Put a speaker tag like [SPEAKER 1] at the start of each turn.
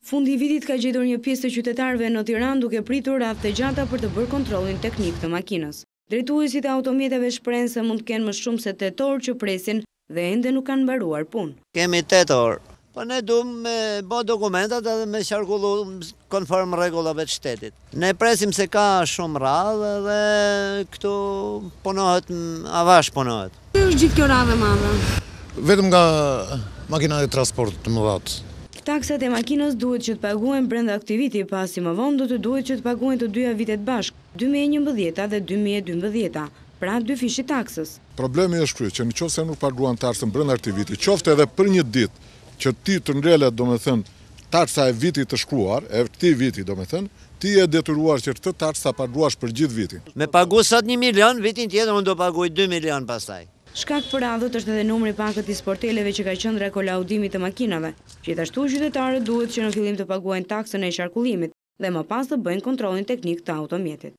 [SPEAKER 1] Fundi i vitit ka gjetur një pjesë të qytetarëve në Tiranë duke pritur radhë të gjata për të bërë kontrollin teknik të makinës. Drejtuesit e automjeteve shprehen se mund të kenë më shumë se 8 orë që presin dhe ende nuk kanë mbaruar punë.
[SPEAKER 2] Kemi 8 orë, po ne duam me bë dokumentat edhe me qarkullu konform rregullave të shtetit. Ne presim se ka shumë radhë dhe këtu punohet, avash punohet.
[SPEAKER 1] Është gjithë kjo radhë e madhe.
[SPEAKER 3] Vetëm nga makinat e transportit të mëdha.
[SPEAKER 1] Taksat e makinës duhet që të paguhen brenda aktiviti, pasi më vonë do të duhet që të paguhen të dyja vitet bashkë, 2011 dhe 2012, pra 2 fishi taksës.
[SPEAKER 4] Problemi është ky, që nëse nuk paguan taksën brenda aktiviti, qoftë edhe për një ditë që ti të ngrelet, domethënë, taksa e vitit të shkruar, e këtij viti, domethënë, ti je detyruar që këtë taksë ta paguash për gjithë vitin.
[SPEAKER 2] Me pagu sot 1 milion, vitin tjetër unë do paguaj 2 milion pastaj.
[SPEAKER 1] Shkak për radhët është edhe numri i pakët i sporteleve që ka qendra kolaudimit të makinave. Gjithashtu qytetarët duhet që në fillim të paguajnë taksën e qarkullimit dhe më pas të bëjnë kontrollin teknik të automjetit.